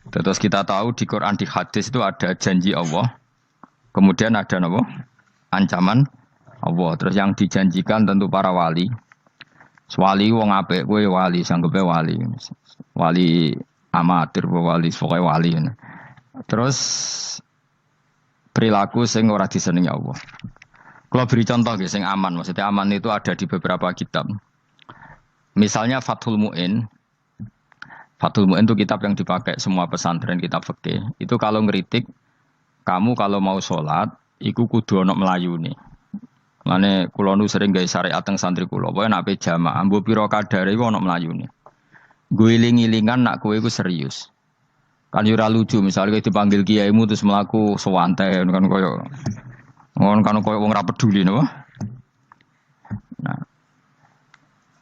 Terus kita tahu di Quran di hadis itu ada janji Allah, kemudian ada apa? Ancaman Allah. Terus yang dijanjikan tentu para wali. Wali wong apik kowe wali, sanggepe wali. Wali amatir wali pokoke wali. Terus perilaku sing ora disenengi Allah. Kalau beri contoh nggih sing aman, maksudnya aman itu ada di beberapa kitab. Misalnya Fathul Mu'in. Fathul Mu'in itu kitab yang dipakai semua pesantren, kitab fikih. Itu kalau ngeritik kamu kalau mau sholat, iku kudu ana melayune. Mane kula nu sering gawe syariat teng santri kula, pokoke nek jamaah mbuh pira kadare iku ana melayune. Guling-gilingan nak kowe iku serius. Kan yo ora lucu, misalnya dipanggil kiaimu terus mlaku sewanten kan koyo ngono kan koyo wong ora peduli napa.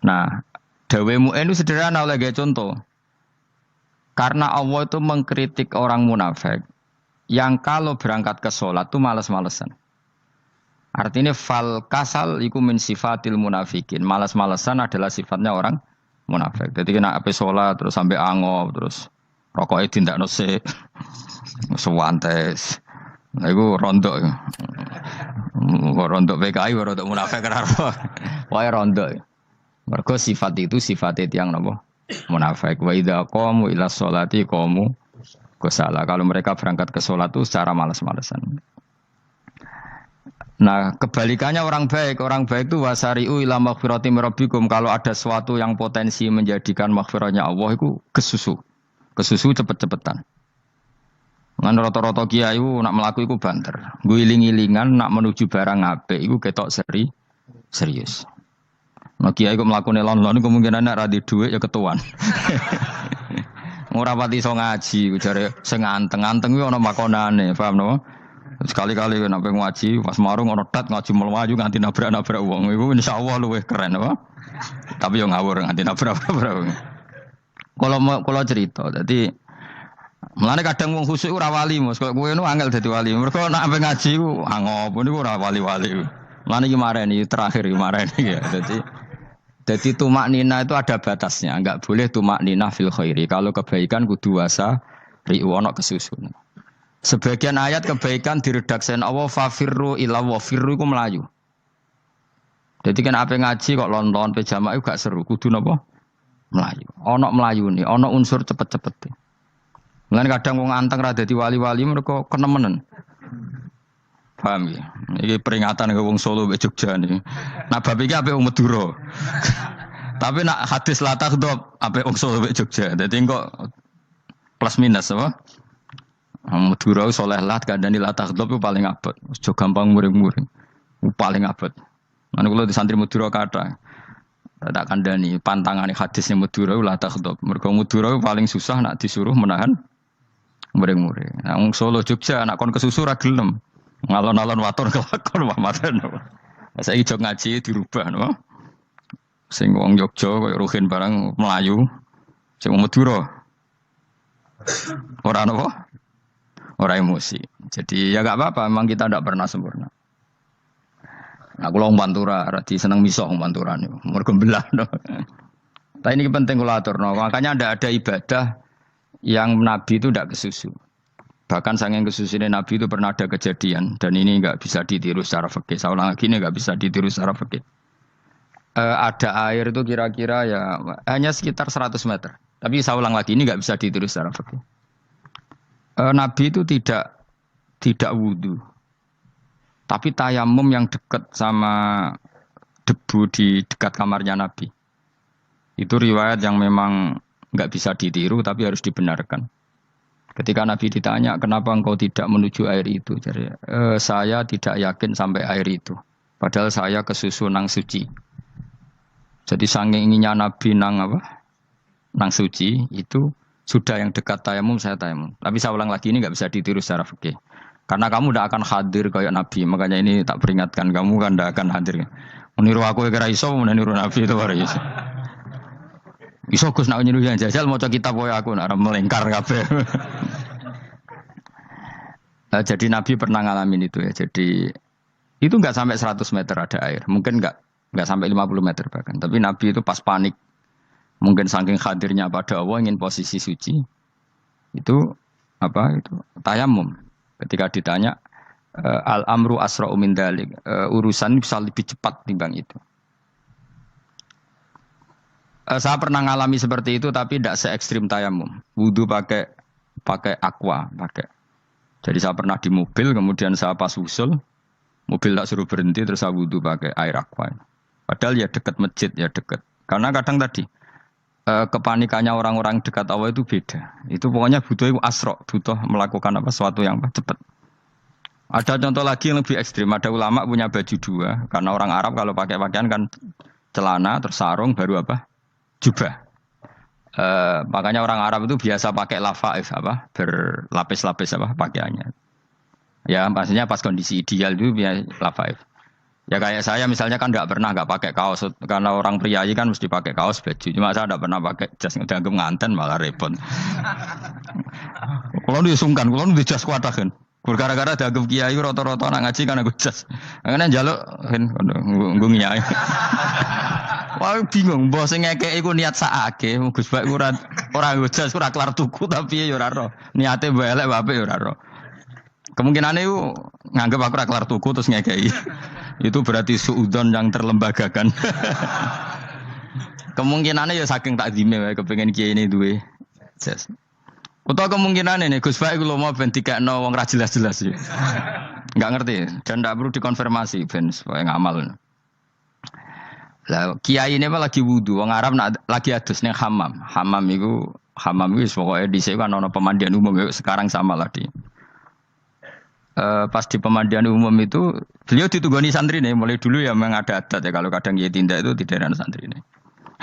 Nah, dawe Mu'in itu sederhana oleh gawe contoh. Karena Allah itu mengkritik orang munafik yang kalau berangkat ke sholat itu malas-malesan. Artinya fal kasal iku min sifatil munafikin. Malas-malesan adalah sifatnya orang munafik. Jadi kena ape sholat terus sampai angop terus rokoknya tindak nose sewantes. Nah itu rontok. Rontok PKI rontok munafik kenapa? Wah rontok. Mergo sifat itu sifatnya tiang napa? Munafik. Wa idza qamu ila sholati qamu kusala. Kalau mereka berangkat ke sholat itu secara malas-malesan. Nah, kebalikannya orang baik itu wasari'u ila maghfirati rabbikum. Kalau ada sesuatu yang potensi menjadikan maghfirahnya Allah itu kesusu cepet-cepetan. Ngan rata-rata kiai itu nak melaku itu banter. Guling-gilingan nak menuju barang apik itu ketok serius. Nah kiai itu melakukan lon-lon kemungkinan nak radi duit ya ketuan. Ora pati iso ngaji, jare sing anteng-anteng kuwi ana makonane, paham napa? Sekali-kali nek ngaji pas marung ana tat ngaji mlayu nganti nabrak-nabrak wong. Iku insyaallah luwih keren apa? Tapi yo ngawur nganti nabrak-nabrak wong. Kalau cerita, jadi mulane kadang wong khusuk ora wali, Mas. Kok kowe nu angel dadi wali. Mergo nek ape ngaji ku angop niku ora wali-wali. Mulane iki mareni terakhir iki mareni ya. Jadi tumak nina itu ada batasnya, enggak boleh tumak nina fil khairi. Kalau kebaikan kudu wasa ri'wono kesusun. Sebagian ayat kebaikan diredaksen Allah fafirru ila wa firru iku melayu. Jadi kan ape ngaji kok lonton pe jamak iku gak seru, kudu napa? Melayu. Ana melayune, ana unsur cepet-cepet. Mulane kadang wong anteng ra dadi wali-wali mereka kenemenen. Paham ya? Ini peringatan ke wong Solo mbek Jogja niki. Nah bab iki apik wong Madura. Tapi nak hadis la takhdhab apik wong Solo mbek Jogja. Dadi kok plus minus apa? Madura soleh lah kandhani la takhdhab itu paling abot. Aja gampang muring-muring. Paling abot. Mana kula di santri Madura kathah. Tak kandhani pantangane hadisnya Madura la takhdhab. Mergo Madura paling susah nak disuruh menahan muring-muring. Nah wong Solo Jogja nak kon kesusu ra gelem. Ngalon-alon waton kelakon wamaten. Saiki jog ngaji dirubah no. Sing wong Jogja koyo Ruhin barang Melayu. Sing wong Madura. Ora napa? Ora emosi. Jadi ya enggak apa-apa, memang kita tidak pernah sempurna. Nah, kula wong Pantura radi seneng misah wong Pantura niku. Mergo belah no. Tapi ini penting kula aturno. Makanya ndak ada ibadah yang Nabi itu tidak kesusu. Bahkan saking kesusunya Nabi itu pernah ada kejadian dan ini enggak bisa ditiru secara fikih. Saya ulang lagi ini enggak bisa ditiru secara fikih. Ada air itu kira-kira ya hanya sekitar 100 meter. Tapi saya ulang lagi ini enggak bisa ditiru secara fikih. Nabi itu tidak wudu. Tapi tayamum yang dekat sama debu di dekat kamarnya Nabi. Itu riwayat yang memang enggak bisa ditiru tapi harus dibenarkan. Ketika Nabi ditanya, kenapa engkau tidak menuju air itu? Jadi, saya tidak yakin sampai air itu. Padahal saya kesusu nang suci. Jadi saking inginnya Nabi nang suci, itu sudah yang dekat tayamum, saya tayamum. Tapi saya ulang lagi, ini nggak bisa ditiru secara fikih. Karena kamu tidak akan hadir kayak Nabi. Makanya ini tak peringatkan, kamu kan tidak akan hadir. Meniru aku kira iso, meniru Nabi itu baru iso. Iso Gus nak nyuruh yang jajal maca kitab koyo aku nak melengkar kabeh. Jadi Nabi pernah ngalamin itu ya. Jadi itu enggak sampai 100 meter ada air. Mungkin enggak sampai 50 meter bahkan. Tapi Nabi itu pas panik. Mungkin saking hadirnya pada Allah ingin posisi suci. Itu apa itu? Tayamum. Ketika ditanya al-amru asra'u min dzalik, urusan bisa lebih cepat timbang itu. Saya pernah ngalami seperti itu tapi tidak se ekstrim tayamum. Wudu pakai aqua, pakai. Jadi saya pernah di mobil, kemudian saya pas usul, mobil tak suruh berhenti, terus saya wudu pakai air aqua. Padahal ya dekat masjid, ya dekat. Karena kadang tadi kepanikannya orang-orang dekat Allah itu beda. Itu pokoknya butuh asro, butuh melakukan apa sesuatu yang cepat. Ada contoh lagi yang lebih ekstrim. Ada ulama punya baju dua, karena orang Arab kalau pakai pakaian kan celana, terus sarung, baru apa? Jubah. Makanya orang Arab itu biasa pakai lafaif apa berlapis-lapis apa pakaiannya. Ya maksudnya pas kondisi ideal itu biasa lafaif. Ya kayak saya misalnya kan nggak pakai kaos karena orang priayi kan mesti pakai kaos baju. Cuma saya nggak pernah pakai jas dianggap nganten malah repot. Kalau disungkan, kalau di jas kuat kan. Gara-gara dianggap kiai rata-rata nak ngaji kan aku jas. Karena jaluk kan nggung nyai. Wah bingung, bos ngekek iku niat sakake, Gus Bak ora jas ora kelar tuku tapi ya ora ro. Niate elek wae ya ora ro. Kemungkinane iku nganggep aku ora kelar tuku terus ngekeki. Itu berarti suudzon yang terlembagakan. Kemungkinane ya saking takdime wae kepengin kiai ini duwe jas. Utawa kemungkinane nih Gus Bak iku lho mau ben dikekno wong ra jelas-jelas ya. Enggak ngerti dan ndak perlu dikonfirmasi ben supaya ngamal. Lah kiai ini apa lagi wudu, wong Arab lagi adus ning hammam. Hammam itu pokoknya dhisik kan ana pemandian umum sekarang sama lah di. Pas di pemandian umum itu beliau ditunggoni santri nih, mulai dulu ya memang ada adat ya kalau kadang dia tindak itu di daerah santri nih.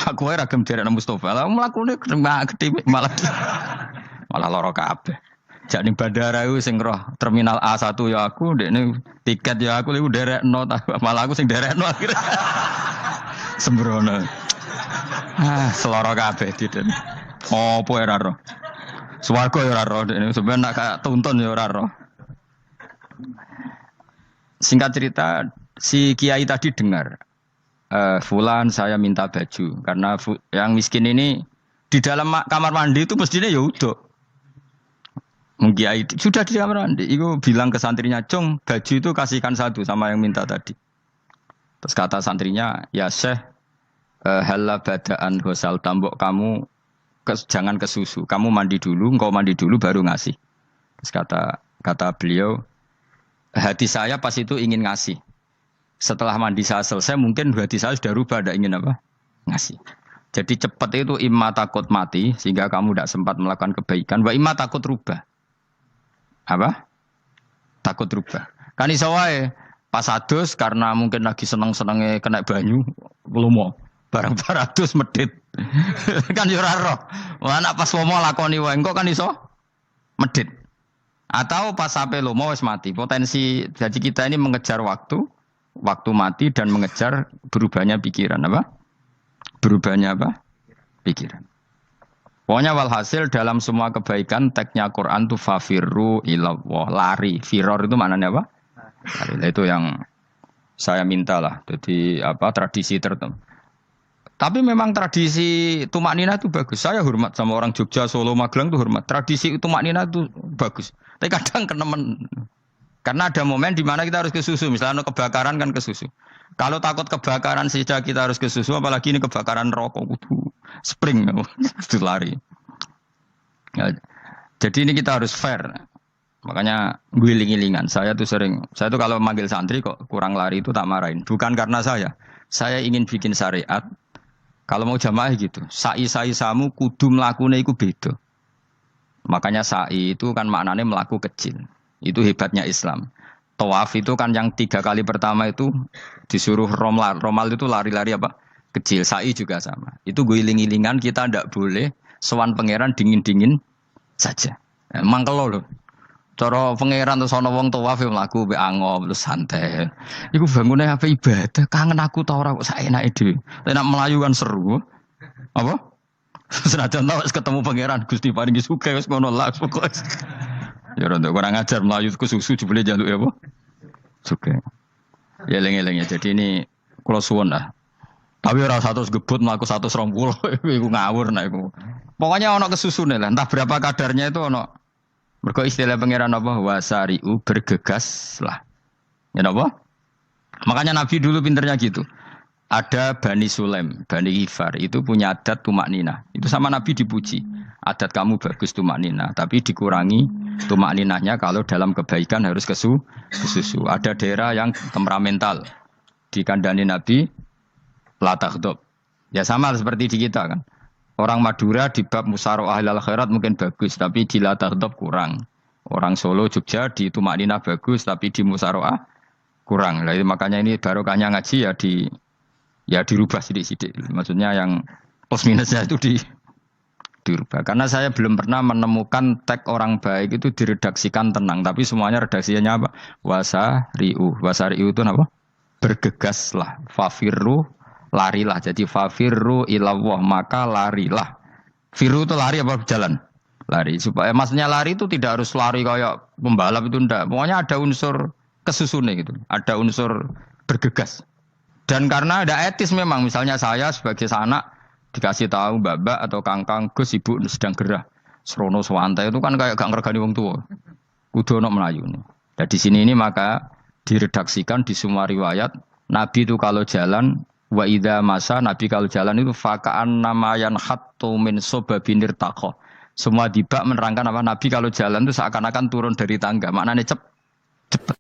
Aku ae ragam daerah Mustafa, lah mlakune gede malah lara kabeh. Jak ning bandara iku sing roh terminal A1 ya aku, ndekne tiket ya aku iku derekno malah aku sing derekno akhirnya. Sembrono. Seloro kabeh diten. Opo ora ro. Swarga ya ora ro, sampeyan nak tuntun ya ora ro. Singkat cerita, si kiai tadi dengar, fulan saya minta baju karena yang miskin ini di dalam kamar mandi itu mestinya ya udah. Kiai sudah di kamar mandi, itu bilang ke santrinya, "Cung, baju itu kasihkan satu sama yang minta tadi." Terus kata santrinya, "Ya Syekh, halla badaan gosal tambok kamu jangan ke susu. Kamu mandi dulu, engkau mandi dulu baru ngasih." Terus kata beliau, hati saya pas itu ingin ngasih. Setelah mandi saya selesai, mungkin hati saya sudah rubah, tidak ingin apa? Ngasih. Jadi cepat itu imma takut mati, sehingga kamu tidak sempat melakukan kebaikan. Wa imma takut rubah. Apa? Takut rubah. Kan iso wae pas adus karena mungkin lagi seneng-senenge kena banyu, lumo. Barang 200 medit. Kan yo ora roh. Wah nek pas lomo lakoni wae engko kan iso medit. Atau pas sampai lomo wis mati. Potensi jadi kita ini mengejar waktu mati dan mengejar berubahnya pikiran apa? Berubahnya apa? Pikiran. Pokoknya walhasil dalam semua kebaikan teksnya Quran itu fafirru ilallah, lari. Firor itu maknanya apa? Lari. Itu yang saya minta lah. Jadi apa tradisi tertentu. Tapi memang tradisi tumak nina itu bagus. Saya hormat sama orang Jogja, Solo, Magelang itu hormat. Tradisi tumak nina itu bagus. Tapi kadang kenemen. Karena ada momen di mana kita harus ke susu. Misalnya kebakaran kan ke susu. Kalau takut kebakaran saja kita harus ke susu, apalagi ini kebakaran rokok, spring, itu lari. Ya, jadi ini kita harus fair. Makanya guling-gilingan. Saya tuh kalau manggil santri kok kurang lari itu tak marahin. Bukan karena saya ingin bikin syariat. Kalau mau jamaah gitu, sa'i samu kudu mlakune iku beda. Makanya sa'i itu kan maknanya melaku kecil. Itu hebatnya Islam. Tawaf itu kan yang 3 kali pertama itu disuruh romal. Romal itu lari-lari apa? Kecil. Sa'i juga sama. Itu guling-gilingan kita ndak boleh sowan pangeran dingin-dingin saja. Emang kalau loh. Cara pangeran terus ana wong tawaf mlaku mbek angop terus santai. Iku bangune apa ibadah? Kangen aku ta ora kok saenake dhewe. Nek melayu kan seru. Apa? Senajan tau ketemu pangeran Gusti paringi sugih wis ngono lah pokoke. Ya ora kurang ajar melayu ke susu jebule njaluk ya apa? Sugih. Ya eling-eling ya. Jadi ini kula suwun lah. Tapi ora 100 gebut mlaku 120 iku ngawur nek iku. Pokoknya ono kesusune lah, entah berapa kadarnya itu ono. Mergo istilah pangeran apa wasari'u bergegas lah. Ya napa? Makanya Nabi dulu pinternya gitu. Ada Bani Sulaim, Bani Ghifar itu punya adat tumak nina. Itu sama Nabi dipuji. Adat kamu bagus tumak nina, tapi dikurangi tumak ninahnya kalau dalam kebaikan harus kesusu. Ada daerah yang temperamental. Dikandani Nabi la taghdab. Ya sama seperti di kita kan. Orang Madura di bab musyawarah ahlul khairat mungkin bagus, tapi di la taghdab kurang. Orang Solo, Jogja di tumak nina bagus, tapi di musyawarah kurang. Nah, makanya ini barokahnya ngaji ya dirubah sidik-sidik. Maksudnya yang plus minusnya itu dirubah. Karena saya belum pernah menemukan tag orang baik itu diredaksikan tenang, tapi semuanya redaksinya apa? Wasari'u. Wasari'u itu apa? Bergegaslah. Fafirru, larilah. Jadi fafirru ilallah, maka larilah. Firu itu lari apa jalan? Lari. Supaya maksudnya lari itu tidak harus lari kayak pembalap itu enggak. Pokoknya ada unsur kesusune gitu. Ada unsur bergegas. Dan karena ada etis memang, misalnya saya sebagai anak dikasih tahu mbak-mbak atau kangkang Gus ibu sedang gerah serono swantai itu kan kayak gak ngergani wong tua. Kudu ono melayu nih. Dan di sini ini maka diredaksikan di semua riwayat Nabi itu kalau jalan wa idza masa Nabi kalau jalan itu fakaan namayan hattu min sobabinir takho. Semua dibak menerangkan apa Nabi kalau jalan itu seakan-akan turun dari tangga. Maknanya cepet.